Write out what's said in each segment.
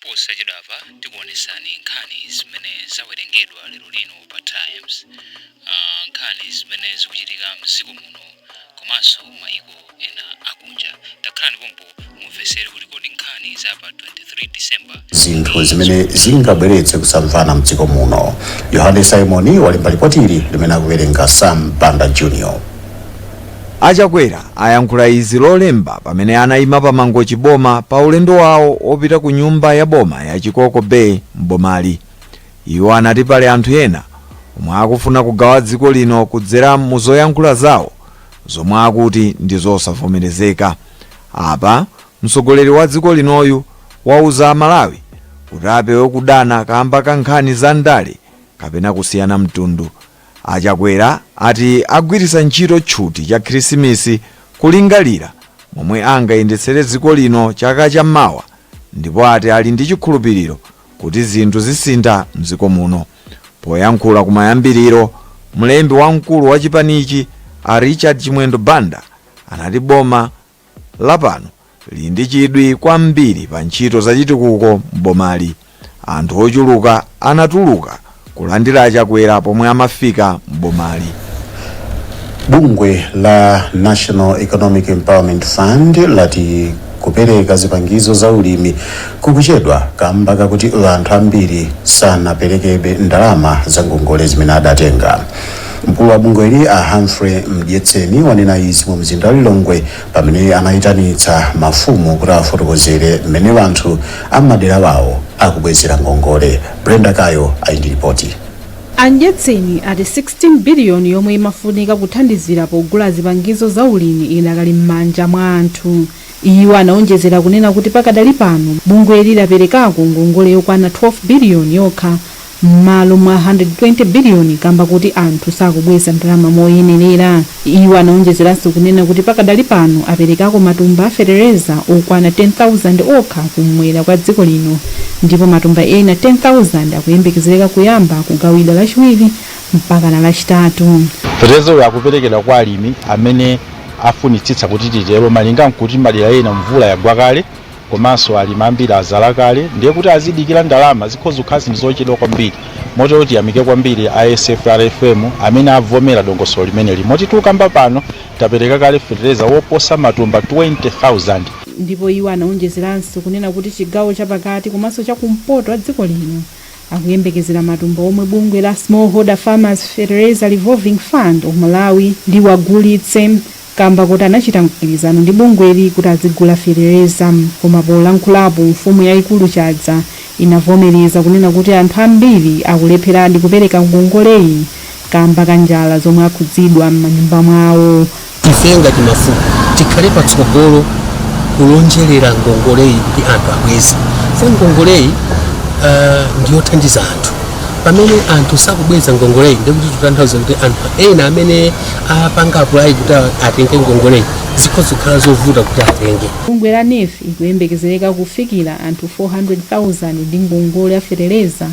posachedwapa tikuonesani nkhani zimene zawerengedwa lero lino pa Times, nkhani zimene zikuchitika mdziko muno komanso maiko ena akunja. Takhalani pompo mumvesere kuti kodi nkhani za pa 23 December zinthu zimene zingabweretse kusamvana mdziko muno. Yohane Simoni walemba ripotili limene akuwerenga Sam Banda Junior. Chakwera ayankhula izi lolemba pamene anayima pamango chiboma pa ulendo wawo opita ku nyumba ya boma ya Chikoko Bay mbomali. Iwo anati pali anthu ena omwe akufuna kugawa dziko lino kudzera mu zoyankhula zawo zomwe akuti ndi zosavomerezeka. Apa mtsogoleri wa dziko linoyu wauza Malawi kuti apewe kudana kamba ka nkhani za ndale kapena kusiyana mtundu. Chakwera ati agwiritsa ntchito tchuti cha Khrisimisi kulingalira momwe angayendetsere dziko lino chaka chammawa, ndipo ati ali ndi chikhulupiriro kuti zinthu zisintha mdziko muno. Poyankhula kumayambiriro, mlembi wamkulu wa chipanichi Richard Chimwendo Banda anati boma lapano lili ndi chidwi kwambiri pa ntchito zachitukuko mbomali. Anthu ochuluka anatuluka kulandira Chakwera pomwe amafika mbomali. Bungwe la National Economic Empowerment Fund lati kupereka zipangizo za ulimi kukuchedwa kamba kakuti anthu ambiri sanaperekebe ndalama za ngongole zimene adatenga. Mkulu wa bungweli Humphrey Mdyetseni wanena izi mu mzinda wa Lilongwe pamene anayitanitsa mafumu kuti afotokozere mmene anthu amadera wawo akubwezera ngongole. Brenda Kayo ayindi ripoti. Mdyetseni ati 16 billion yomwe imafunika kuthandizira pogula zipangizo za ulimi idakali m'manja mwa anthu. Iwo anaonjezera kunena kuti pakadali pano bungweli laperekako ngongole yokwana 12 billion yokha m'malo mwa 120 billion kamba kuti anthu sakubweza ndalama moyenerera. Iwo anaonjezeranso kunena kuti pakadali pano aperekako matumba a fertilizer okwana 10,000 okha kumwera kwa dziko lino, ndipo matumba ena 10,000 akuyembekezereka kuyamba kugawidwa lachiwiri mpaka na lachitatu. Fertilizer yakuperekedwa kwa alimi amene afunitsitsa kuti titero malinga nkuti madera ena mvula yagwa kale komanso alimi ambiri azala kale, ndiye kuti azidikira ndalama zikhoza kukhala ndizochedwa kwambiri. Motero kuti yamike kwambiri ISFRFM amene avomera dongosolo limene limoti tukamba pano tapereka kale fertilizer woposa matumba 20,000. Ndipo iwo anaonjezeranso kunena kuti chigawo chapakati komanso chakumpoto wa dziko lino akuyembekezera matumba omwe bungwe la Smallholder Farmers Fertilizer Revolving Fund of Malawi ndi wagulitse kamba kuti anachita mgwirizano ndi bungweli kuti azigula fertilizer. Koma polankhulapo mfumu yayikulu Chadza inavomereza kunena kuti anthu ambiri akulepheradi kupereka ngongoleyi kamba kanjala zomwe akhudzidwa m'manyumba mwawo. Ife ngati mafumu tikhale patsogolo kulonjerera ngongoleyi ndi anthu abwezi. Ngongoleyi ndiyothandiza anthu. Pamene anthu sakubweza ngongoleyi ndikuti tutanthauza kuti anthu ena amene apanga apply kuti atenge ngongoleyi zikhoza kukhala zovuta kuti atenge. Bungwe la NEF ikuyembekezereka kufikira anthu 400,000 ndi ngongole ya fertilizer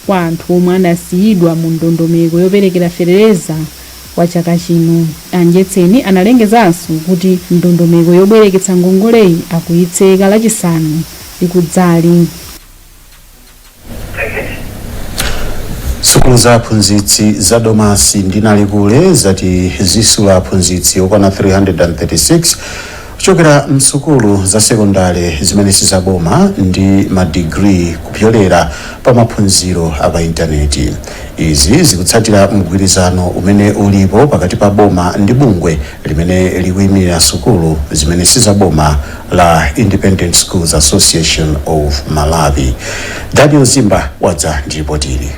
kwa anthu omwe anasiyidwa mu ndondomeko yoperekera fertilizer kwa chaka chino. Mdyetseni analengezanso kuti ndondomeko yobwereketsa ngongoleyi akuyitseka lachisanu likudzali. Sukulu za aphunzitsi za Domasi ndi Nalikule zati zisula aphunzitsi okwana 336 kuchokera msukulu za sekondale zimene sizaboma ndi madigiri kupyolera pa maphunziro apa intaneti. Izi zikutsatira mgwirizano umene ulipo pakati pa boma ndi bungwe limene likuyimirira sukulu zimene sizaboma la Independent Schools Association of Malawi. Daniel Zimba wadza ndi ripotili.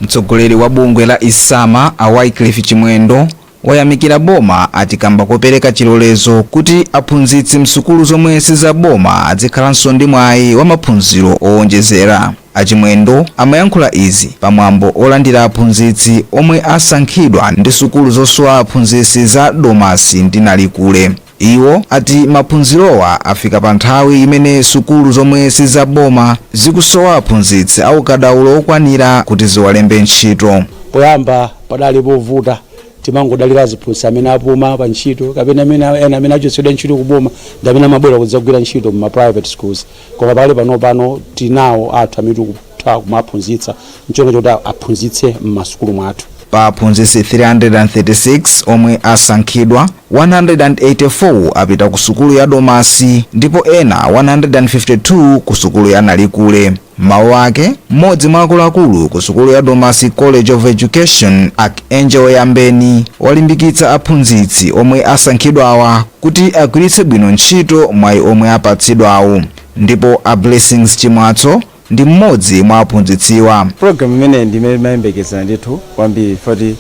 Mtsogoleri wa bungwe la Isama Wycliffe Chimwendo wayamikira boma ati kamba kopereka chilolezo kuti aphunzitsi msukulu zomwe sizaboma azikhalanso ndi mwayi wa maphunziro owonjezera. Achimwendo amayankhula izi pamwambo olandira aphunzitsi omwe asankhidwa ndi sukulu zosowa aphunzitsi za Domasi ndi Nalikule. Iwo ati maphunzirowa afika pa nthawi imene sukulu zomwe sizaboma zikusowa aphunzitsi au kadaulo okwanira kuti ziwalembe ntchito. Poyamba padali povuta timangodalira aziphunzitsi amene apuma pa ntchito kapena amene achotsedwa ntchito kuboma ndi amene amabwera kudzagwira ntchito mu private schools. Koma pale pano tinawo athu amene tikutha kumaphunzitsa nchonga choti aphunzitse m'masukulu mwathu. Pa aphunzitsi 336 omwe asankhidwa, 184 apita ku sukulu ya Domasi ndipo ena 152 ku sukulu ya Nalikule. Mawu ake mmodzi mwa akuluakulu ku sukulu ya Domasi College of Education Angel Yambeni walimbikitsa aphunzitsi omwe asankhidwawa kuti agwiritse bwino ntchito mwayi omwe apatsidwawo, ndipo a Blessings Chimwatso ndi mmodzi mwa aphunzitsiwa. Program imene ndimayembekeza ndithu kwambiri foti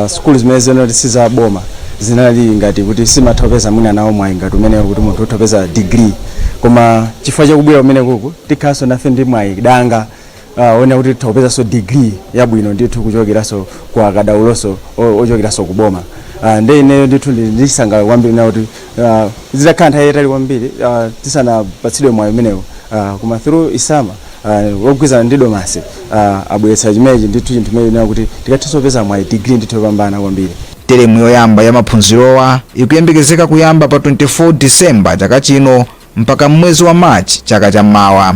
skulu zimene zinoti sizaboma zinali ngati kuti simathopeza mwina nawo mwayi ngati umene kuti munthu uthopeza degree, koma chifukwa chakubwera umene kuku tikhaso nafe ndi mwayi danga one kuti thopeza degree yabwino ndithu kuchokeraso kwa akadauloso ochokeraso kuboma. Ndi ineyo ndithu ndisangala kwambiri na kuti zitakhala nthawi yayitali kwambiri tisanapatsidwe mwayi umenewo, koma through Isama wogwizana ndi Domasi abweretsa chimenechi ndithu chinthu chimene kuti tikathisopeza mwayi degree ndithu yopambana kwambiri. Teremu yoyamba ya maphunzirowa ikuyembekezeka kuyamba pa 24 Disemba chaka chino mpaka mwezi wa Machi chaka chammawa.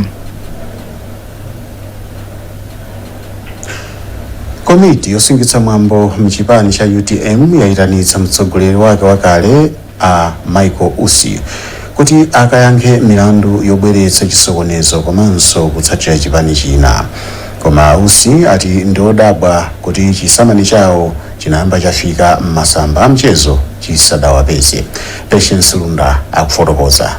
Komiti yosungitsa mwambo mchipani cha UTM yayitanitsa mtsogoleri wake wakale a Michael Usi kuti akayankhe milandu yobweretsa chisokonezo komanso kutsatira chipani china. Koma Usi ati ndiodabwa kuti chisamani chawo chinayamba chafika m'masamba a mchezo chisadawapeze. Patience Lunda akufotokoza.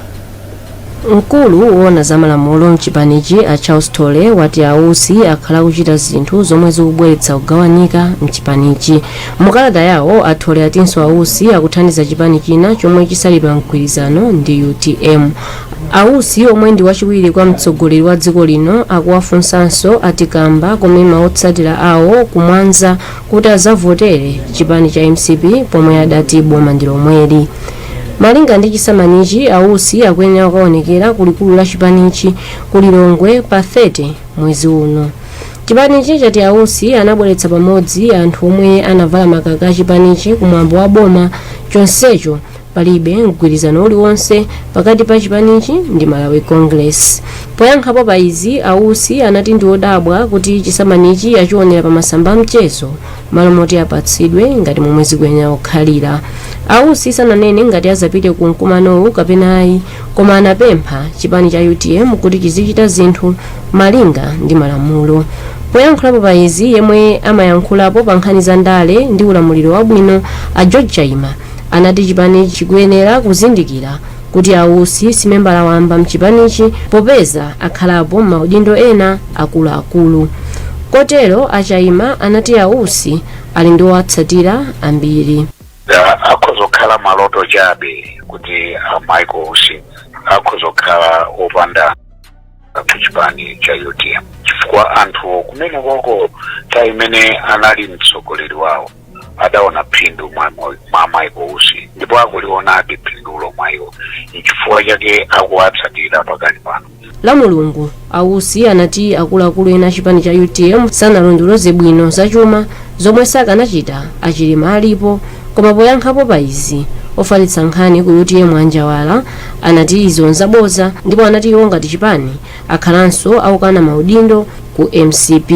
Mkulu woona za malamulo mchipanichi a Charles Tole wati Usi akhala kuchita zinthu zomwe zikubweretsa kugawanika mchipanichi. Mukalata yawo Atole atinso Usi akuthandiza chipani china chomwe chisalidwa mgwirizano ndi UTM. Usi omwe ndi wachiwiri kwa mtsogoleri wa dziko lino akuwafunsanso atikamba komema otsatira awo kumwanza kuti azavotere chipani cha MCP pomwe adati boma ndi lomweli. Malinga ndi chisamanichi Usi akuyenera kuonekera kulikulu la chipanichi kulilongwe pa 30 mwezi uno. Chipanichi chati Usi anabweretsa pamodzi anthu omwe anavala makaka a chipanichi kumwambo wa boma, chonsecho palibe mgwirizano uliwonse pakati pa chipanichi ndi Malawi Congress. Poyankhapo pa izi Usi anati ndiodabwa kuti chisamanichi achionera pa masamba a mchezo malo moti apatsidwe ngati momwe zikuyenera kukhalira. Usi sananene ngati azapite ku mkumanowu kapena ayi, koma anapempha chipani cha UTM kuti chizichita zinthu malinga ndi malamulo. Poyankhulapo pa izi yemwe amayankhulapo pa nkhani za ndale ndi ulamuliro wabwino a George Chaima anati chipanichi chikuyenera kuzindikira kuti Usi si membala wamba mchipanichi popeza akhalapo maudindo ena akuluakulu. Kotero Chaima anati Usi ali ndi owatsatira ambiri. Akhozokhala maloto chabe kuti Michael Usi akhozokhala opanda kuchipani cha UTM chifukwa anthu kumene koko ta imene anali mtsogoleri wawo adaona phindu mwa Michael Usi ndipo akulionabe phindulo mwayo chifukwa chake akuwatsatira pakali pano. La Mulungu Usi anati akuluakulu ena chipani cha UTM sanalondoloze bwino zachuma zomwe sakanachita achilima alipo, koma poyankhapo pa izi ofalitsa nkhani ku UTM Anjawala anati izo nzaboza ndipo anati iwo ngati chipani akhalanso akukana maudindo ku MCP.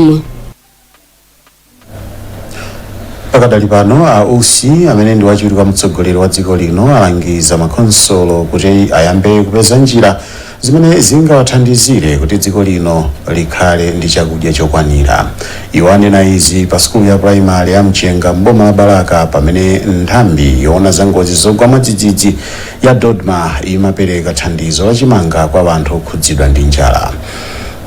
Pakadali pano Usi amene ndi wachiwiri kwa mtsogoleri wa dziko lino alangiza makonsolo kuti ayambe kupeza njira zimene zingawathandizire kuti dziko lino likhale ndi chakudya chokwanira. Iwo anena izi pa skulu ya primary ya Mchenga mboma la Balaka pamene nthambi yoona za ngozi zogwa mwadzidzidzi ya Dodma imapereka thandizo lachimanga kwa anthu okhudzidwa ndi njala.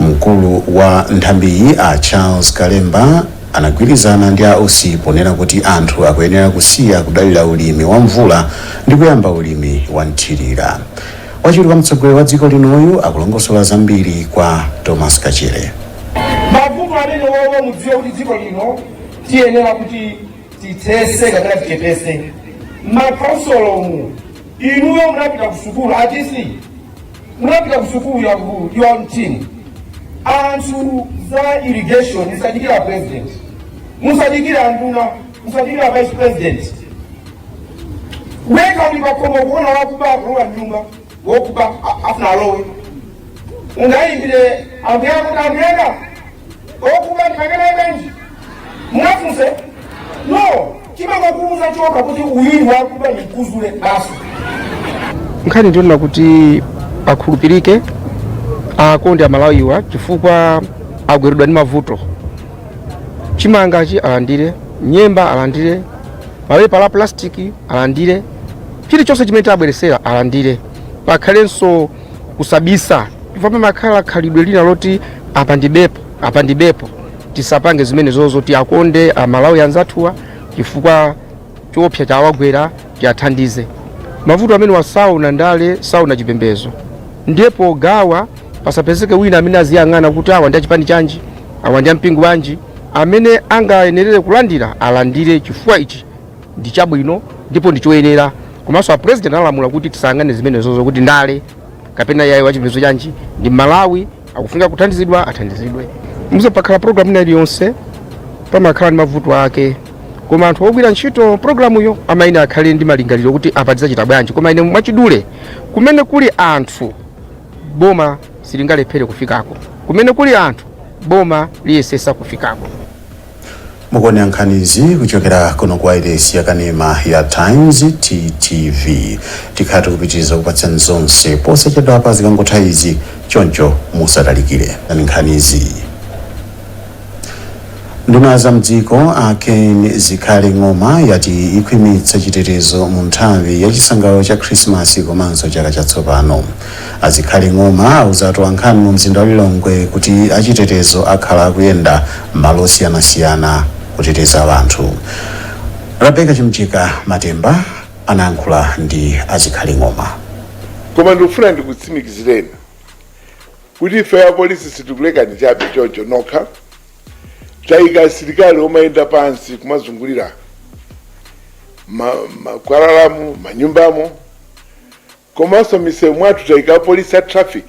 Mkulu wa nthambiyi a Charles Kalemba anagwirizana ndi Usi ponena kuti anthu akuyenera kusiya kudalira ulimi wa mvula ndi kuyamba ulimi wa nthirira. Wachiwiri kwa mtsogoleri wa dziko linoyu akulongosola zambiri kwa Thomas Kachere. Mavuto amene wowo mudziwe kuti dziko lino tiyenera kuti tithese kapena tichepese. Makonsolomu inuyo munapita ku sukulu atisi munapita ku sukulu ya mtini anthu za irrigation musadikira president musadikira nduna msajili vice president weka ulipakomo kuona wakuba kuwa nyumba wakuba afuna alowe ungayimbile ambyanga wakuba nikagana benji mwafuse no kima kukuza choka kuti uyini wakuba nikuzule basi nkhani ndiona kuti akhulupirike akonde amalawiwa chifukwa agweredwa ndi mavuto chimangachi alandire nyemba alandire mapepa la plastiki alandire chilichonse chimene tabweresera alandire pakhalenso kusabisa chifukwa pamakhala khalidwe lina loti apa ndibepo tisapange zimene zozo tiakonde amalawi anzathuwa chifukwa chopsa chawagwera tiathandize mavuto amene wasauna ndale sauna chipembezo ndipo gawa pasapezeke wina amene aziyang'ana kuti awa ndi achipani chanji awa ndi ampingo wanji amene angayenerere kulandira alandire chifukwa ichi ndi chabwino ndipo ndi choyenera komanso apresident analamula kuti tisayang'ane zimene zozo kuti ndale kapena yayi wachipembezo chanji ndi Malawi akufunika kuthandizidwa athandizidwe muzapakhala programu ina iliyonse pamakhala ndi mavuto ake koma anthu ogwira ntchito programuyo amaine akhale ndi malingaliro kuti apa tidzachita bwanji koma ine mwachidule kumene kuli anthu boma silingalephere kufikako kumene kuli anthu boma liyesesa kufikako mukuona nkhanizi kuchokera kuno kwa iresi yakanema ya Times TTV tikhati kupitiriza kupatsani zonse posachedwa pa zikangotha izi choncho musatalikire nkhanizi nduna za mdziko aken zikhale ng'oma yati ikhwimitsa chitetezo mu nthawi ya chisangalalo cha Krismasi komanso chaka chatsopano azikhale ng'oma auzatu ankhani mu mzinda wa Lilongwe kuti achitetezo akhala akuyenda malo osiyanasiyana kuteteza anthu. Rebecca Chimchika Matemba anayankhula ndi azikhale ng'oma. Koma ndikufuna ndikutsimikizireni kuti ife apolisi sitikulekani chabe choncho nokha tayika asilikali omayenda pansi kumazungulira makwalalamu manyumbamo komanso miseu mwathu tayika apolisi a traffic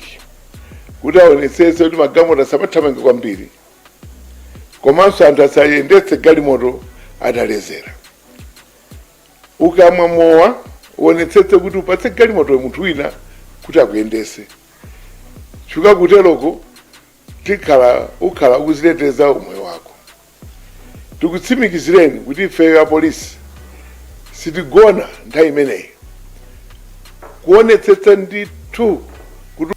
kuti aonetsetse kuti magalimoto asamathamange kwambiri komanso anthu asayendetse galimoto atalezera ukamwa mowa uonetsetse kuti upatse galimoto munthu wina kuti akuyendese chuka kuteloko ukhala ukuziteteza umoyo wako. Tikutsimikizireni kuti ife apolisi sitigona nthawi imeneyi kuonetsetsa ndithu kuti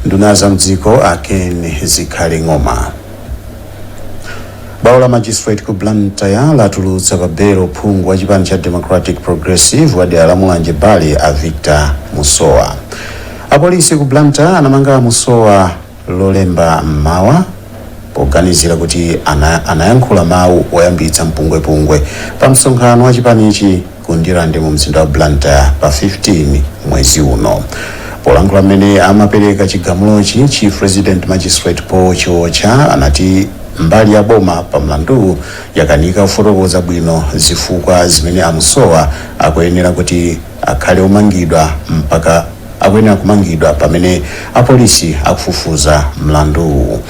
nduna za mdziko aken zikhale ng'oma. Bwalo la magistrate ku Blantyre latulutsa pa belo phungu wa chipani cha Democratic Progressive wa dera la Mulanje Bale a Victor Musowa. Apolisi ku Blantyre anamanga Musowa lolemba mmawa poganizira kuti anayankhula mawu oyambitsa mpungwepungwe pa msonkhano wa chipanichi ku Ndirande mu mzinda wa Blantyre pa 15 mwezi uno. Polankhula mmene amapereka chigamulochi Chief Resident Magistrate Paul Chiwocha anati mbali ya boma pa mlandu yakanika kufotokoza bwino zifukwa zimene Musowa akuyenera kuti akhale omangidwa mpaka akuyenera kumangidwa pamene apolisi akufufuza mlandu.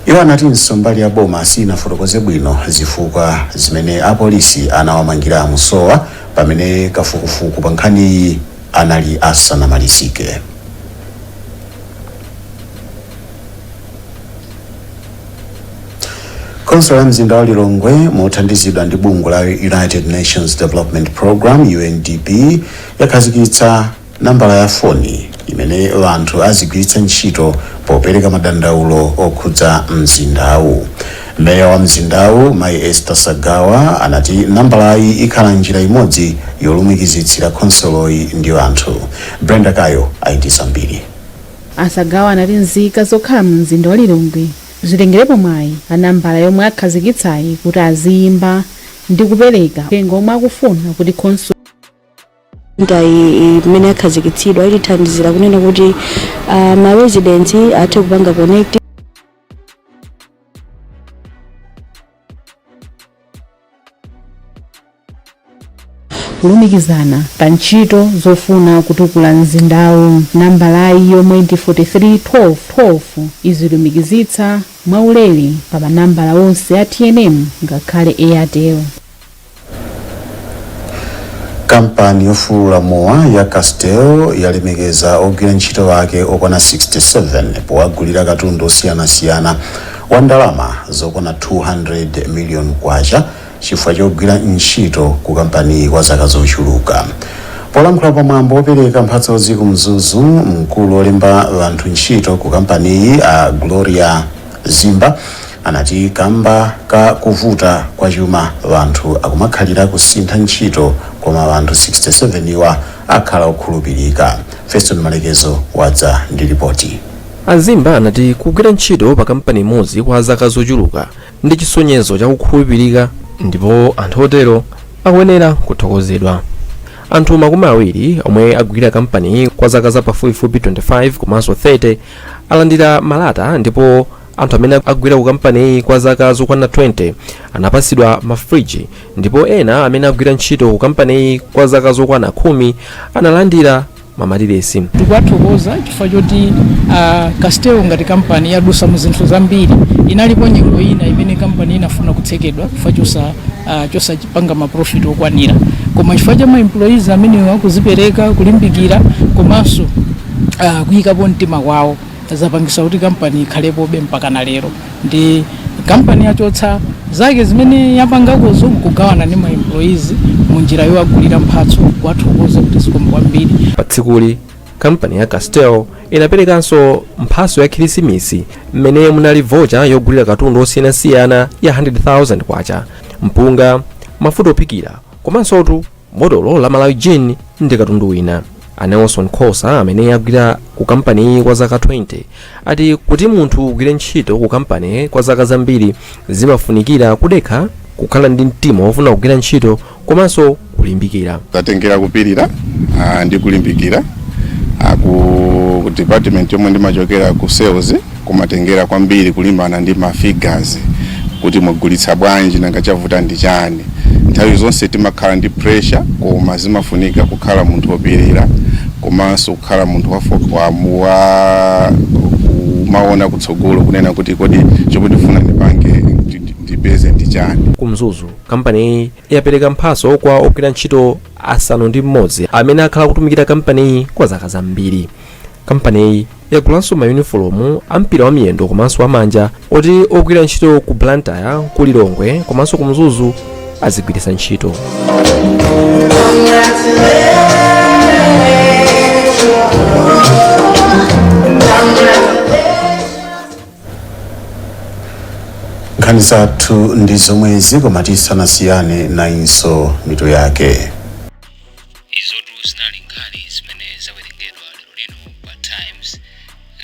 Iwo anatinso mbali ya boma sinafotokoze bwino zifukwa zimene apolisi anawamangira Musowa pamene kafukufuku pa nkhani anali asanamalizike. Konso la mzinda wa Lilongwe mothandizidwa ndi bungwe la United Nations Development Program UNDP yakhazikitsa nambala ya foni imene anthu azigwiritsa ntchito popereka madandaulo okhudza mzindawu. Meya wa mzindawu Mai Esther Sagawa anati nambalayi ikhala njira imodzi yolumikizitsira konsoloyi ndi anthu. Brenda Kayo ayitisa mbiri. Asagawa anati nzika zokhala mu mzinda wa Lilongwe zilengerepo mwayi anambala yomwe akhazikitsayi kuti aziyimba ndi kupereka pengo omwe akufuna kuti konso ndayi imene akhazikitsidwa ilithandizira kunena kuti ma residents athe kupanga connect kulumikizana pa ntchito zofuna kutukula mzindawu. Nambalayi yomwe ndi 431212 izilumikizitsa mwaulere pa manambala onse a TNM ngakhale Airtel. Kampani yofulula mowa ya Castel yalemekeza ogwira ntchito wake okwana 67 powagulira katundu osiyanasiyana wa ndalama zokwana 200 million kwacha chifukwa chogwira ntchito ku kampani kwa zaka zochuluka. Polankhula pamwambo opereka mphatso ziko mzuzu, mkulu olemba anthu ntchito ku kampaniyi a Gloria Zimba anati kamba ka kuvuta kwa chuma anthu akumakhalira kusintha ntchito koma anthu 67 iwa akhala okhulupirika. Feston Malekezo wadza ndi ripoti. Azimba anati kugwira ntchito pa kampani imodzi kwa zaka zochuluka ndi chisonyezo cha kukhulupirika ndipo anthu otero akuyenera kuthokozedwa. Anthu makumi awiri omwe agwira kampani kwa zaka za pafupifupi 25 komanso 30 alandira malata, ndipo anthu amene agwira ku kampani kwa zaka zokwana 20 anapasidwa mafriji, ndipo ena amene agwira ntchito ku kampani kwa zaka zokwana 10 analandira mamatiresi. Tikuthokoza chifukwa choti Castel ngati kampani yadusa mu zinthu zambiri. Inalipo nyengo ina imene kampani inafuna kutsekedwa chifukwa chosachipanga maprofit okwanira, koma chifukwa cha ma employees amene akuzipereka kulimbikira komanso kuyikapo mtima kwawo zapangisa kuti kampani ikhalepobe mpaka na lero. Ndi kampani yachotsa zake zimene yapangakozo kugawana ndi ma employees mu njira yowagulira mphatso. Kwathokoza kuti zikomo kwambiri. Pa tsikuli kampani ya Castel inaperekanso mphatso ya Khirisimisi mmene munali vocha yogulira katundu osiyanasiyana ya 100,000 kwacha, mpunga, mafuta ophikira komanso botolo la Malawi Gin ndi katundu wina. Nelson Khosa amene agwira ku kampani kwa zaka 20 ati kuti munthu ugwire ntchito ku kampani kwa zaka zambiri zimafunikira kudekha, kukhala ndi mtima wofuna kugwira ntchito komanso kulimbikira. Tatengera kupirira ndi kulimbikira ku department yomwe ndimachokera ku sales, kumatengera kwambiri kulimbana ndi ma figures kuti mugulitsa bwanji nanga chavuta ndi chani. Nthawi zonse timakhala ndi pressure, koma zimafunika kukhala munthu opirira komanso kukhala munthu maona kutsogolo kunena kuti kodi chomwe tifuna ndipange ndipeze ndi chani. Kumzuzu kampani yapereka mphatso kwa ogwira ntchito asanu ndi mmodzi amene akhala kutumikira kampani kwa zaka zambiri. Kampani yagulanso mayunifomu ampira wa miyendo komanso amanja oti ogwira ntchito ku Blantyre, ku Lilongwe komanso kumzuzu azigwiritsa ntchito. Nkhani zathu ndi zomwezi koma tisanasiyane nayinso mitu yake. Izotu zinali nkhani zimene zawerengedwa lero lino pa Times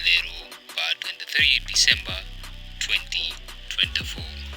lero pa 23 December 2024.